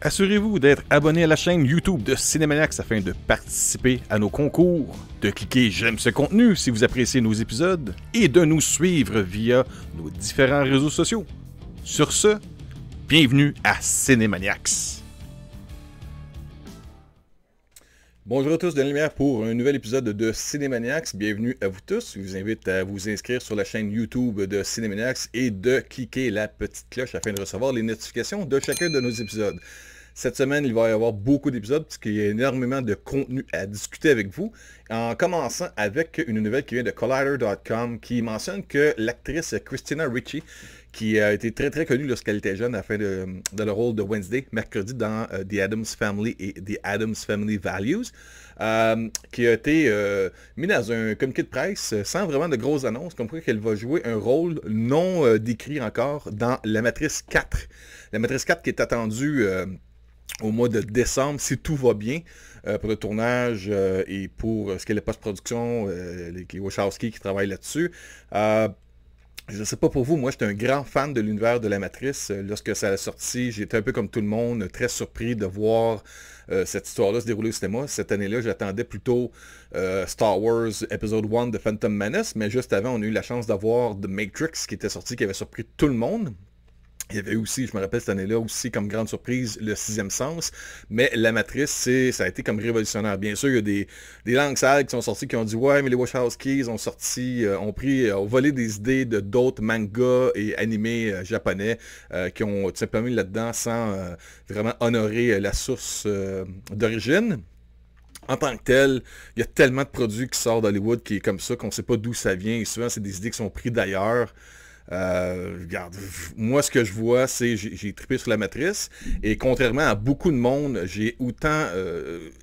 Assurez-vous d'être abonné à la chaîne YouTube de Cinémaniacs afin de participer à nos concours, de cliquer j'aime ce contenu si vous appréciez nos épisodes et de nous suivre via nos différents réseaux sociaux. Sur ce, bienvenue à Cinémaniacs. Bonjour à tous de la lumière pour un nouvel épisode de Cinémaniacs. Bienvenue à vous tous. Je vous invite à vous inscrire sur la chaîne YouTube de Cinémaniacs et de cliquer la petite cloche afin de recevoir les notifications de chacun de nos épisodes. Cette semaine, il va y avoir beaucoup d'épisodes parce qu'il y a énormément de contenu à discuter avec vous. En commençant avec une nouvelle qui vient de Collider.com qui mentionne que l'actrice Christina Ricci, qui a été très très connue lorsqu'elle était jeune dans le rôle de Wednesday, mercredi dans The Addams Family et The Addams Family Values, qui a été mis dans un communiqué de presse sans vraiment de grosses annonces, comme quoi qu'elle va jouer un rôle non décrit encore dans La Matrice 4. La Matrice 4 qui est attendue au mois de décembre, si tout va bien, pour le tournage et pour ce qui est la post-production, les Wachowski qui travaillent là-dessus. Je ne sais pas pour vous, moi j'étais un grand fan de l'univers de la Matrice. Lorsque ça a sorti, j'étais un peu comme tout le monde, très surpris de voir cette histoire-là se dérouler au cinéma. Cette année-là, j'attendais plutôt Star Wars Episode 1 de Phantom Menace, mais juste avant, on a eu la chance d'avoir The Matrix qui était sorti, qui avait surpris tout le monde. Il y avait aussi, je me rappelle cette année-là, aussi comme grande surprise, le Sixième Sens. Mais La Matrice, ça a été comme révolutionnaire. Bien sûr, il y a des langues sales qui sont sorties qui ont dit « Ouais, mais les Wachowskis ont volé des idées de d'autres mangas et animés japonais qui ont tout simplement mis là-dedans sans vraiment honorer la source d'origine. » En tant que tel, il y a tellement de produits qui sortent d'Hollywood qui est comme ça, qu'on ne sait pas d'où ça vient. Et souvent, c'est des idées qui sont prises d'ailleurs. Regarde, moi ce que je vois, c'est j'ai trippé sur La Matrice et contrairement à beaucoup de monde, j'ai autant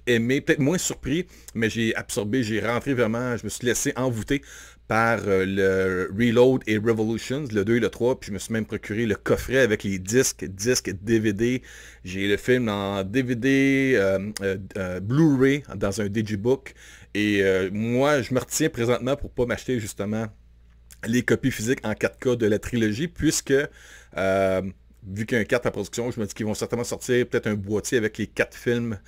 aimé, peut-être moins surpris, mais j'ai absorbé, j'ai rentré vraiment, je me suis laissé envoûter par le Reload et Revolutions, le 2 et le 3, puis je me suis même procuré le coffret avec les disques DVD. J'ai le film en DVD, Blu-ray dans un Digibook et moi je me retiens présentement pour pas m'acheter justement les copies physiques en 4K de la trilogie, puisque, vu qu'il y a un 4 à production, je me dis qu'ils vont certainement sortir peut-être un boîtier avec les 4 films,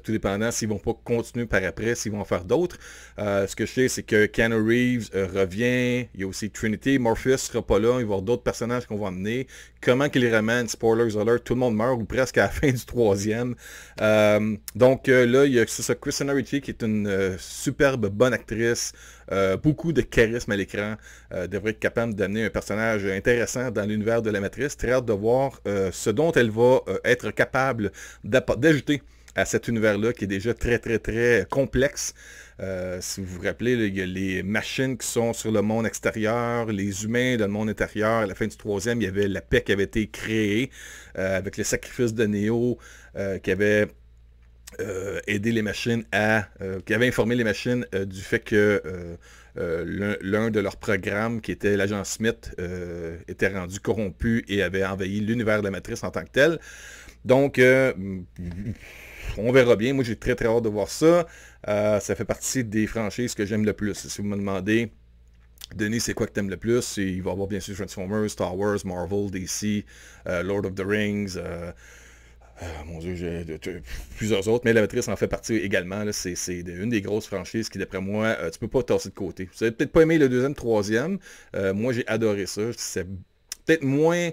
tout dépendant s'ils vont pas continuer par après, s'ils vont en faire d'autres. Ce que je sais, c'est que Keanu Reeves revient, il y a aussi Trinity, Morpheus sera pas là, il va y avoir d'autres personnages qu'on va emmener. Comment qu'ils les ramènent, spoilers alert, tout le monde meurt, ou presque à la fin du 3e. Donc là, il y a ça, Christina Ricci, qui est une superbe bonne actrice, beaucoup de charisme à l'écran, devrait être capable d'amener un personnage intéressant dans l'univers de La Matrice. Très hâte de voir ce dont elle va être capable d'ajouter à cet univers-là qui est déjà très très très complexe. Si vous vous rappelez, là, il y a les machines qui sont sur le monde extérieur, les humains dans le monde intérieur. À la fin du 3e, il y avait la paix qui avait été créée avec le sacrifice de Neo qui avait aider les machines qui avait informé les machines du fait que l'un de leurs programmes, qui était l'agent Smith, était rendu corrompu et avait envahi l'univers de La Matrice en tant que tel. Donc, on verra bien. Moi, j'ai très très hâte de voir ça. Ça fait partie des franchises que j'aime le plus. Si vous me demandez, Denis, c'est quoi que t'aimes le plus? Il va y avoir bien sûr Transformers, Star Wars, Marvel, DC, Lord of the Rings... mon Dieu, j'ai plusieurs autres, mais La Matrice en fait partie également. C'est une des grosses franchises qui, d'après moi, tu peux pas tasser de côté. Vous avez peut-être pas aimé le 2e, 3e. Moi, j'ai adoré ça. C'est peut-être moins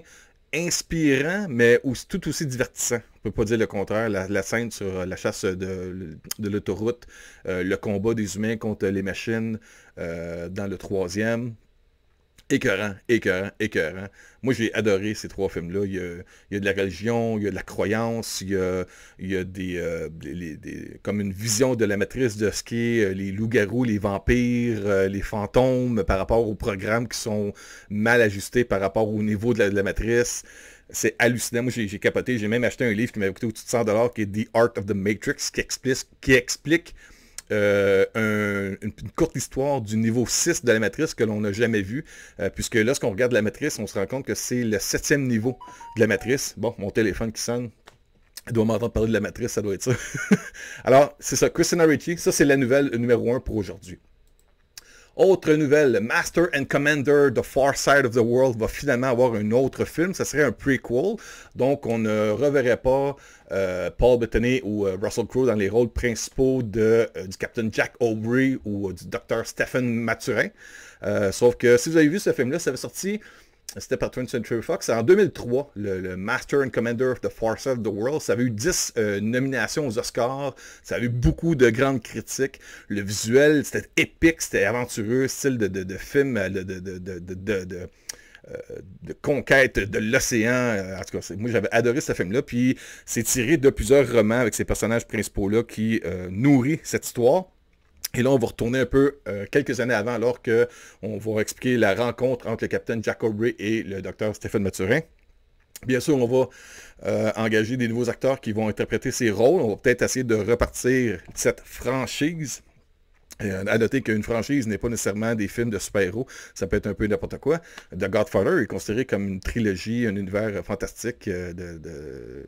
inspirant, mais tout aussi divertissant. On peut pas dire le contraire. La scène sur la chasse de l'autoroute, le combat des humains contre les machines dans le 3e. Écœurant, écœurant, écœurant. Moi, j'ai adoré ces 3 films-là. Il y a de la religion, il y a de la croyance, il y a comme une vision de La Matrice de ce qu'est les loups-garous, les vampires, les fantômes par rapport aux programmes qui sont mal ajustés par rapport au niveau de la Matrice. C'est hallucinant. Moi, j'ai capoté. J'ai même acheté un livre qui m'avait coûté au-dessus de 100$ qui est The Art of the Matrix, qui explique une courte histoire du niveau 6 de La Matrice que l'on n'a jamais vu, puisque lorsqu'on regarde La Matrice, on se rend compte que c'est le 7e niveau de La Matrice. Bon, mon téléphone qui sonne, il doit m'entendre parler de La Matrice, ça doit être ça. Alors, c'est ça, Christina Ricci, ça c'est la nouvelle numéro 1 pour aujourd'hui. Autre nouvelle, Master and Commander, The Far Side of the World va finalement avoir un autre film. Ça serait un prequel. Donc, on ne reverrait pas Paul Bettany ou Russell Crowe dans les rôles principaux du Captain Jack Aubrey ou du Dr. Stephen Mathurin. Sauf que si vous avez vu ce film-là, ça avait sorti... C'était par 20th Century Fox. En 2003, le Master and Commander of the Far Side of the World, ça avait eu 10 nominations aux Oscars. Ça avait eu beaucoup de grandes critiques. Le visuel, c'était épique, c'était aventureux, style de film de conquête de l'océan. En tout cas, moi, j'avais adoré ce film-là. Puis, c'est tiré de plusieurs romans avec ces personnages principaux-là qui nourrit cette histoire. Et là, on va retourner un peu quelques années avant, alors qu'on va expliquer la rencontre entre le capitaine Jack Aubrey et le docteur Stephen Mathurin. Bien sûr, on va engager des nouveaux acteurs qui vont interpréter ces rôles. On va peut-être essayer de repartir cette franchise. À noter qu'une franchise n'est pas nécessairement des films de super-héros, ça peut être un peu n'importe quoi. The Godfather est considéré comme une trilogie, un univers fantastique de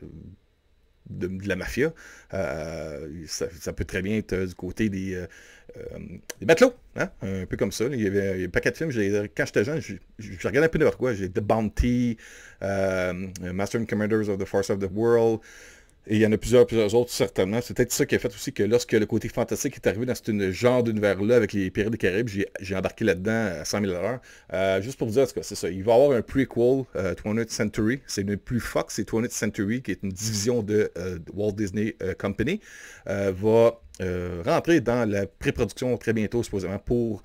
la mafia. Ça peut très bien être du côté des matelots, hein? Un peu comme ça. Il y avait un paquet de films. Quand j'étais jeune, je regardais un peu n'importe quoi. J'ai The Bounty, Master and Commanders of the Force of the World. Et il y en a plusieurs autres, certainement. C'est peut-être ça qui a fait aussi que lorsque le côté fantastique est arrivé dans ce genre d'univers-là avec les Pirates des Caraïbes, j'ai embarqué là-dedans à 100 000 $. Juste pour vous dire, c'est ça. Il va y avoir un prequel, 20th Century. C'est une plus Fox, c'est 20th Century, qui est une division de Walt Disney Company. Va rentrer dans la pré-production très bientôt, supposément, pour...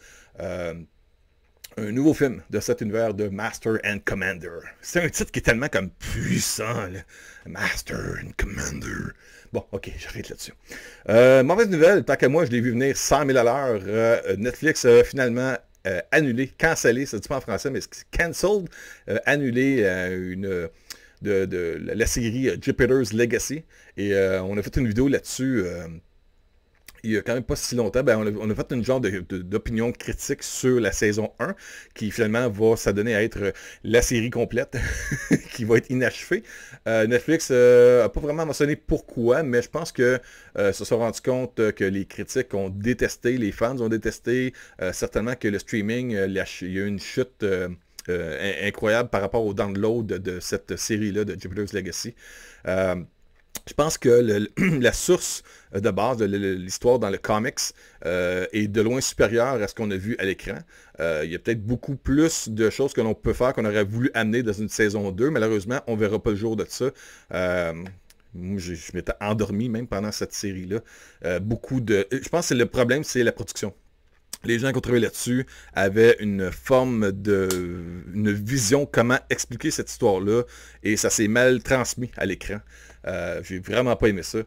un nouveau film de cet univers de Master and Commander. C'est un titre qui est tellement comme puissant, là. Master and Commander. Bon, ok, j'arrête là-dessus. Mauvaise nouvelle, tant qu'à moi, je l'ai vu venir 100 000 $. Netflix a finalement annulé, cancellé, ça ne dit pas en français, mais c'est cancelled, annulé la série Jupiter's Legacy. Et on a fait une vidéo là-dessus... il y a quand même pas si longtemps, on a fait une genre d'opinion critique sur la saison 1, qui finalement va s'adonner à être la série complète, qui va être inachevée. Netflix n'a pas vraiment mentionné pourquoi, mais je pense que se sont rendus compte que les critiques ont détesté, les fans ont détesté, certainement que le streaming, il y a eu une chute incroyable par rapport au download de cette série-là de Jupiter's Legacy. Je pense que la source de base de l'histoire dans le comics est de loin supérieure à ce qu'on a vu à l'écran. Il y a peut-être beaucoup plus de choses que l'on peut faire qu'on aurait voulu amener dans une saison 2. Malheureusement, on ne verra pas le jour de ça. Moi, je m'étais endormi même pendant cette série-là. Je pense que le problème, c'est la production. Les gens qui ont travaillé là-dessus avaient une vision comment expliquer cette histoire-là, et ça s'est mal transmis à l'écran. J'ai vraiment pas aimé ça.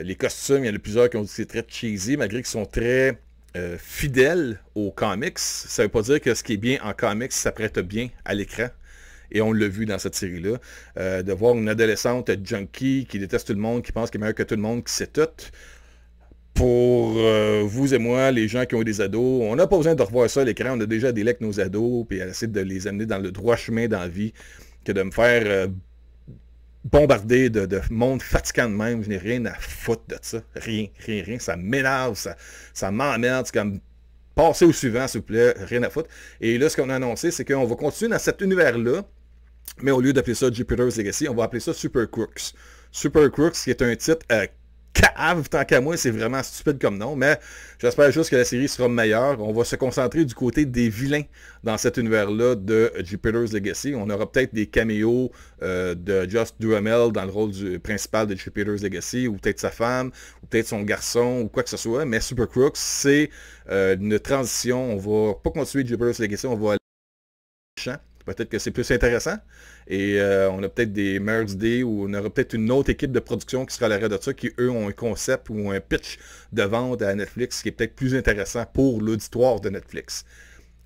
Les costumes, il y en a plusieurs qui ont dit que c'est très cheesy, malgré qu'ils sont très fidèles aux comics. Ça veut pas dire que ce qui est bien en comics s'apprête bien à l'écran. Et on l'a vu dans cette série-là. De voir une adolescente junkie qui déteste tout le monde, qui pense qu'elle est meilleure que tout le monde, qui sait tout. Pour vous et moi, les gens qui ont des ados, on n'a pas besoin de revoir ça à l'écran. On a déjà des avec nos ados, puis elle essaie de les amener dans le droit chemin dans la vie, que de me faire bombarder de monde fatigant de même. Je n'ai rien à foutre de ça. Rien. Ça m'énerve, ça m'emmerde. C'est comme passer au suivant, s'il vous plaît. Rien à foutre. Et là, ce qu'on a annoncé, c'est qu'on va continuer dans cet univers-là, mais au lieu d'appeler ça Jupiter's Legacy, on va appeler ça Super Crooks. Super Crooks, qui est un titre cave, tant qu'à moi, c'est vraiment stupide comme nom, mais j'espère juste que la série sera meilleure. On va se concentrer du côté des vilains dans cet univers-là de Jupiter's Legacy. On aura peut-être des caméos de Josh Duhamel dans le rôle principal de Jupiter's Legacy, ou peut-être sa femme, ou peut-être son garçon, ou quoi que ce soit, mais Super Crooks, c'est une transition. On va pas continuer Jupiter's Legacy, on va aller au champ. Peut-être que c'est plus intéressant. Et on a peut-être des meilleures idées, ou on aura peut-être une autre équipe de production qui sera à l'arrêt de ça, qui eux ont un concept ou un pitch de vente à Netflix qui est peut-être plus intéressant pour l'auditoire de Netflix.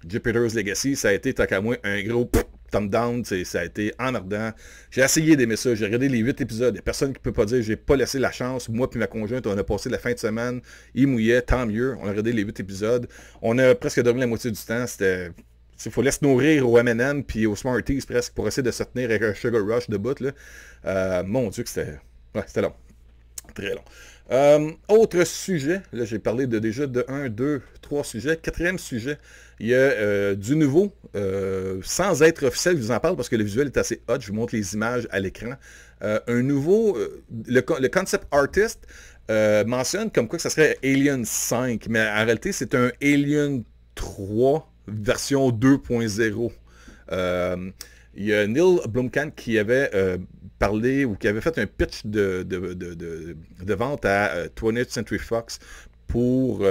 Jupiter's Legacy, ça a été, tant qu'à moi, un gros thumb down. Ça a été emmerdant. J'ai essayé d'aimer ça. J'ai regardé les 8 épisodes. Il n'y a personne qui ne peut pas dire j'ai pas laissé la chance. Moi puis ma conjointe, on a passé la fin de semaine. Il mouillait, tant mieux. On a regardé les 8 épisodes. On a presque dormi la moitié du temps. Il faut laisser nourrir au M&M puis aux Smarties presque pour essayer de se tenir avec un Sugar Rush de bout. Là. Mon Dieu que c'était long. Très long. Autre sujet, là j'ai parlé déjà de 1, 2, 3 sujets. Quatrième sujet, il y a du nouveau, sans être officiel, je vous en parle parce que le visuel est assez hot, je vous montre les images à l'écran. Un nouveau, le concept artist mentionne comme quoi que ça serait Alien 5, mais en réalité c'est un Alien 3 version 2.0. Il y a Neil Blomkamp qui avait parlé ou qui avait fait un pitch de vente à 20th Century Fox pour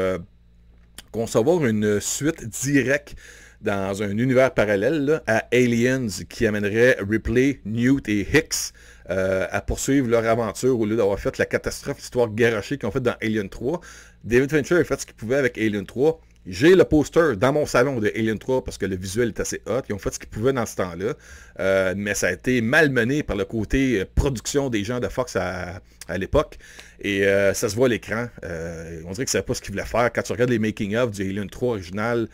concevoir une suite directe dans un univers parallèle là, à Aliens qui amènerait Ripley, Newt et Hicks à poursuivre leur aventure au lieu d'avoir fait la catastrophe, l'histoire garochée qu'ils ont fait dans Alien 3. David Fincher a fait ce qu'il pouvait avec Alien 3. J'ai le poster dans mon salon de Alien 3 parce que le visuel est assez hot. Ils ont fait ce qu'ils pouvaient dans ce temps-là. Mais ça a été malmené par le côté production des gens de Fox à l'époque. Et ça se voit à l'écran. On dirait que c'est pas ce qu'ils voulaient faire. Quand tu regardes les making-of du Alien 3 original,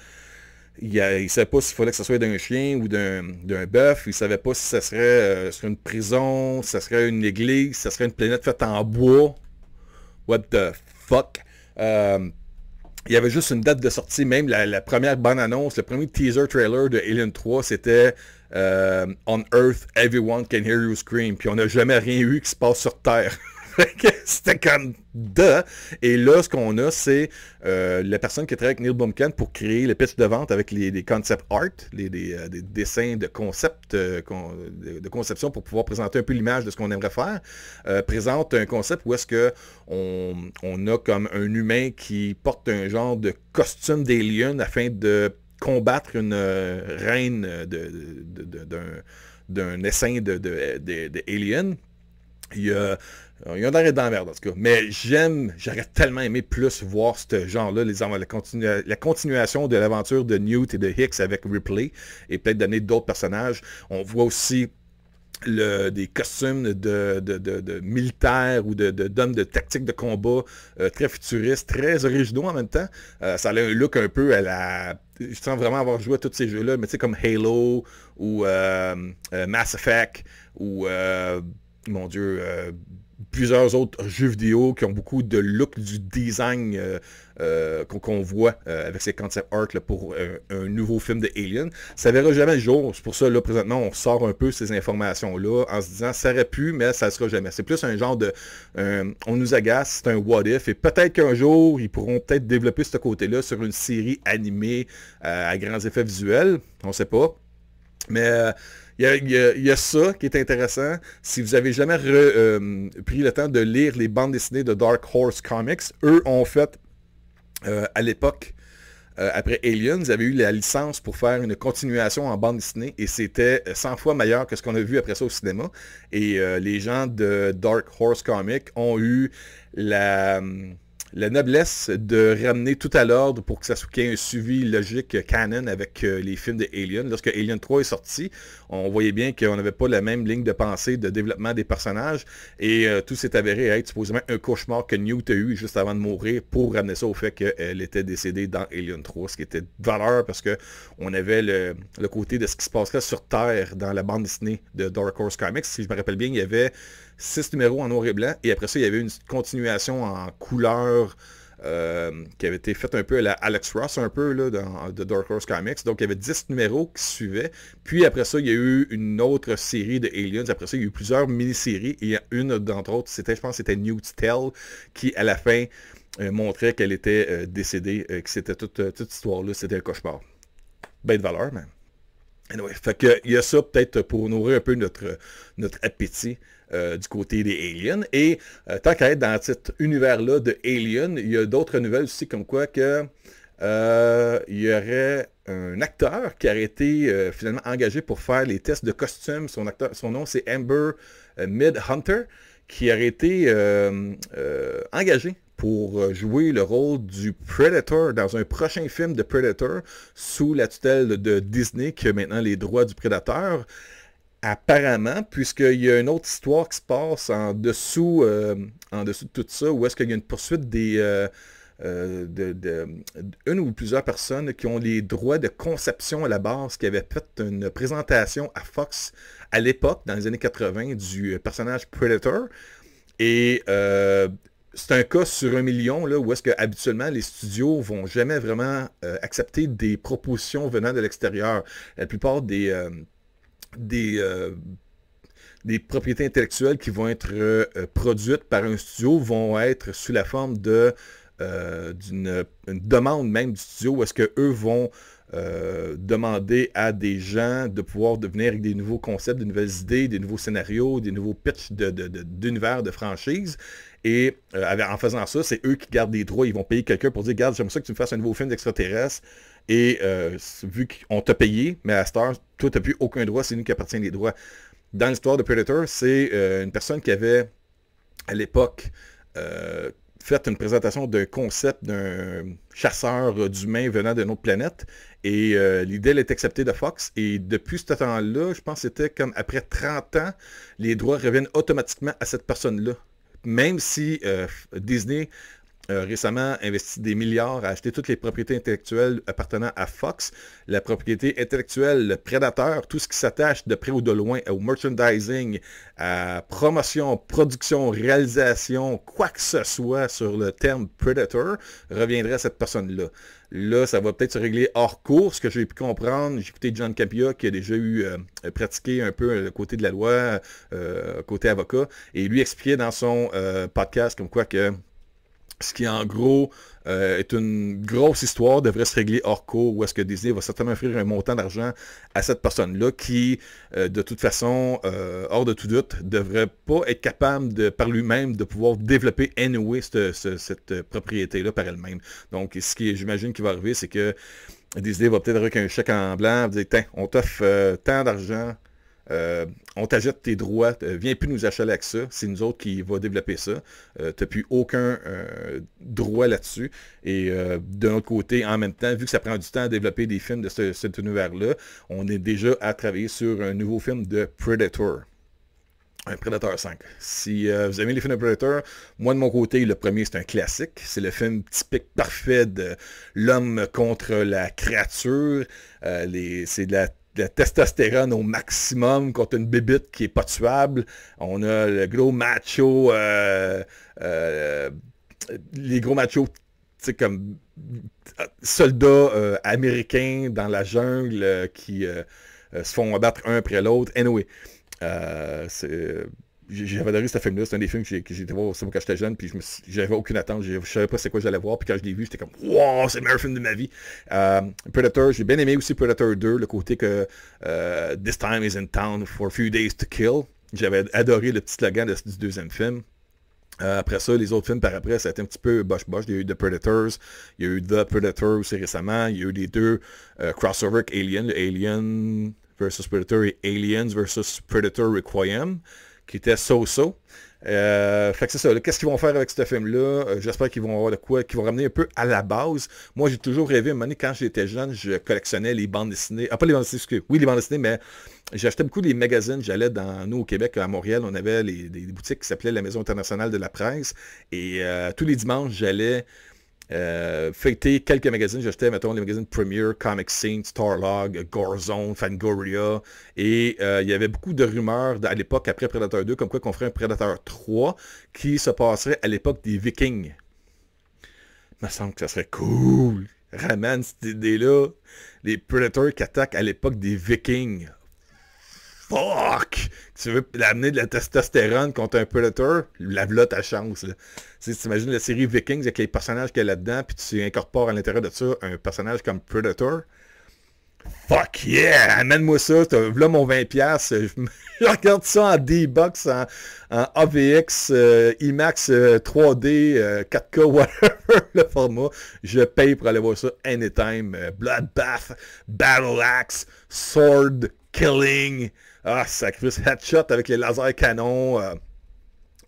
il ne savait pas s'il fallait que ça soit d'un chien ou d'un bœuf. Il ne savait pas si ça serait une prison, si ça serait une église, si ça serait une planète faite en bois. What the fuck? Il y avait juste une date de sortie, même la première bande-annonce, le premier teaser trailer de Alien 3, c'était On Earth, everyone can hear you scream. Puis on n'a jamais rien eu qui se passe sur Terre. C'était comme de. Et là, ce qu'on a, c'est la personne qui travaille avec Neil Blomkamp pour créer le pitch de vente avec des concept art, des dessins de concept, de conception pour pouvoir présenter un peu l'image de ce qu'on aimerait faire, présente un concept où est-ce que on a comme un humain qui porte un genre de costume d'alien afin de combattre une reine d'un essaim de alien. Il y a un arrêt dans la merde en tout cas. Mais j'aurais tellement aimé plus voir ce genre-là, la continuation de l'aventure de Newt et de Hicks avec Ripley, et peut-être donner d'autres personnages. On voit aussi des costumes de militaires ou d'hommes de tactique de combat très futuristes, très originaux en même temps. Ça a un look un peu à la... Je sens vraiment avoir joué à tous ces jeux-là, mais tu sais, comme Halo ou Mass Effect ou... mon Dieu, plusieurs autres jeux vidéo qui ont beaucoup de look du design qu'on voit avec ces concept art là, pour un nouveau film de Alien. Ça verra jamais le jour. C'est pour ça, là, présentement, on sort un peu ces informations-là en se disant, ça aurait pu, mais ça ne sera jamais. C'est plus un genre de... on nous agace, c'est un what if, et peut-être qu'un jour, ils pourront peut-être développer ce côté-là sur une série animée à grands effets visuels. On ne sait pas. Mais... Il y a ça qui est intéressant. Si vous avez jamais pris le temps de lire les bandes dessinées de Dark Horse Comics, eux ont fait, à l'époque, après Aliens, ils avaient eu la licence pour faire une continuation en bande dessinée et c'était 100 fois meilleur que ce qu'on a vu après ça au cinéma. Et les gens de Dark Horse Comics ont eu la noblesse de ramener tout à l'ordre pour que ça soit qu'il y ait un suivi logique canon avec les films de Alien. Lorsque Alien 3 est sorti, on voyait bien qu'on n'avait pas la même ligne de pensée de développement des personnages et tout s'est avéré être supposément un cauchemar que Newt a eu juste avant de mourir pour ramener ça au fait qu'elle était décédée dans Alien 3, ce qui était de valeur parce qu'on avait le côté de ce qui se passerait sur Terre dans la bande dessinée de Dark Horse Comics. Si je me rappelle bien, il y avait 6 numéros en noir et blanc, et après ça, il y avait une continuation en couleur qui avait été faite un peu à la Alex Ross, un peu, là, de Dark Horse Comics. Donc, il y avait 10 numéros qui suivaient. Puis, après ça, il y a eu une autre série de Aliens. Après ça, il y a eu plusieurs mini-séries. Et une d'entre autres, je pense, c'était Newt's Tale, qui, à la fin, montrait qu'elle était décédée, que c'était toute histoire-là, c'était un cauchemar. Ben de valeur, mais... Anyway, fait que il y a ça peut-être pour nourrir un peu notre appétit du côté des aliens. Et tant qu'à être dans cet univers-là de aliens, il y a d'autres nouvelles aussi comme quoi que il y aurait un acteur qui aurait été finalement engagé pour faire les tests de costumes. Son nom c'est Amber Midhunter, qui aurait été engagé pour jouer le rôle du Predator dans un prochain film de Predator sous la tutelle de Disney qui a maintenant les droits du Predator. Apparemment, puisqu'il y a une autre histoire qui se passe en dessous de tout ça, où est-ce qu'il y a une poursuite une ou plusieurs personnes qui ont les droits de conception à la base, qui avaient fait une présentation à Fox à l'époque, dans les années 80, du personnage Predator. Et c'est un cas sur 1 million là, où est-ce que habituellement les studios vont jamais vraiment accepter des propositions venant de l'extérieur. La plupart des, euh, des propriétés intellectuelles qui vont être produites par un studio vont être sous la forme d'une une demande même du studio où est-ce qu'eux vont demander à des gens de pouvoir devenir avec des nouveaux concepts, de nouvelles idées, des nouveaux scénarios, des nouveaux pitchs d'univers, de franchise. Et en faisant ça, c'est eux qui gardent des droits. Ils vont payer quelqu'un pour dire, regarde, j'aimerais ça que tu me fasses un nouveau film d'extraterrestre. Et vu qu'on t'a payé, mais à Star, toi, tu n'as plus aucun droit, c'est nous qui appartient les droits. Dans l'histoire de Predator, c'est une personne qui avait, à l'époque, fait une présentation d'un concept d'un chasseur d'humains venant d'une autre planète. Et l'idée, elle est acceptée de Fox. Et depuis ce temps-là, je pense que c'était comme après 30 ans, les droits reviennent automatiquement à cette personne-là. Même si Disney récemment investi des milliards à acheter toutes les propriétés intellectuelles appartenant à Fox, la propriété intellectuelle, le Predator, tout ce qui s'attache de près ou de loin au merchandising, à promotion, production, réalisation, quoi que ce soit sur le terme Predator, reviendrait à cette personne-là. Là, ça va peut-être se régler hors cours, ce que j'ai pu comprendre. J'ai écouté John Campea qui a déjà eu pratiqué un peu le côté de la loi, côté avocat, et lui expliquait dans son podcast comme quoi que ce qui, en gros, est une grosse histoire, devrait se régler hors cours, où est-ce que Disney va certainement offrir un montant d'argent à cette personne-là qui, de toute façon, hors de tout doute, devrait pas être capable, par lui-même, de pouvoir développer anyway cette propriété-là par elle-même. Donc, ce qui, j'imagine, qui va arriver, c'est que Disney va peut-être avec un chèque en blanc, dire, tiens, on t'offre tant d'argent, on t'achète tes droits, viens plus nous achaler avec ça, c'est nous autres qui va développer ça, tu n'as plus aucun droit là-dessus, et de notre côté, en même temps, vu que ça prend du temps à développer des films de cet univers-là, on est déjà à travailler sur un nouveau film de Predator. Un Predator 5. Si vous aimez les films de Predator, moi de mon côté, le premier c'est un classique. C'est le film typique parfait de l'homme contre la créature. C'est de la testostérone au maximum contre une bébite qui est pas tuable. On a le gros macho, les gros machos, tu sais, comme soldats américains dans la jungle qui se font abattre un après l'autre. Anyway, j'avais adoré ce film-là. C'est un des films que j'ai été voir quand j'étais jeune, puis j'avais aucune attente. Je savais pas c'est quoi j'allais voir, puis quand je l'ai vu, j'étais comme wow, c'est le meilleur film de ma vie. Predator, j'ai bien aimé aussi Predator 2, le côté que This time is in town for a few days to kill. J'avais adoré le petit slogan du deuxième film. Après ça, les autres films par après, ça a été un petit peu bosh-bosh. Il y a eu The Predators, il y a eu The Predator aussi récemment, il y a eu les deux crossover avec Alien, le Alien versus Predator et Aliens versus Predator Requiem, qui était so-so. Fait que c'est ça. Qu'est-ce qu'ils vont faire avec ce film-là? J'espère qu'ils vont avoir de quoi, qu'ils vont ramener un peu à la base. Moi, j'ai toujours rêvé, à un moment donné, quand j'étais jeune, je collectionnais les bandes dessinées. Ah, pas les bandes dessinées, excusez. Oui, les bandes dessinées, mais j'achetais beaucoup les magazines. J'allais nous, au Québec, à Montréal, on avait des boutiques qui s'appelaient la Maison internationale de la presse. Et tous les dimanches, j'allais feuilleter quelques magazines. J'achetais, mettons, les magazines Premiere, Comic Scene, Starlog, Gorzone, Fangoria. Et il y avait beaucoup de rumeurs à l'époque, après Predator 2, comme quoi qu'on ferait un Predator 3 qui se passerait à l'époque des Vikings. Il me semble que ça serait cool. Ramène cette idée-là. Les Predators qui attaquent à l'époque des Vikings. Fuck! Tu veux amener de la testostérone contre un Predator? Lave-là ta chance. Tu imagines la série Vikings avec les personnages qu'il y a là-dedans, puis tu incorpores à l'intérieur de ça un personnage comme Predator. Fuck yeah! Amène-moi ça. Là mon 20$. Je regarde ça en D-Box, en AVX, IMAX 3D, 4K, whatever le format. Je paye pour aller voir ça anytime. Bloodbath, Battle Axe, Sword, Killing. Ah, sacrifice, headshot avec les lasers canons.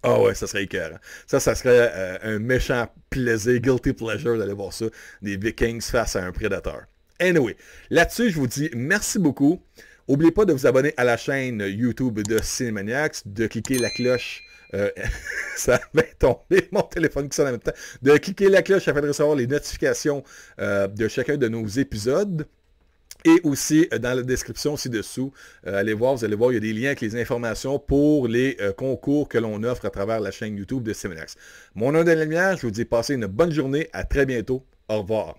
Ah ouais, ça serait écœurant. Ça serait un méchant plaisir, guilty pleasure d'aller voir ça. Des Vikings face à un prédateur. Anyway, là-dessus, je vous dis merci beaucoup. N'oubliez pas de vous abonner à la chaîne YouTube de Cinémaniacs, de cliquer la cloche. Ça va tomber mon téléphone qui sonne en même temps. De cliquer la cloche afin de recevoir les notifications de chacun de nos épisodes. Et aussi, dans la description ci-dessous, allez voir, vous allez voir, il y a des liens avec les informations pour les concours que l'on offre à travers la chaîne YouTube de CMNX. Mon nom est Daniel Lumière, je vous dis passez une bonne journée, à très bientôt, au revoir.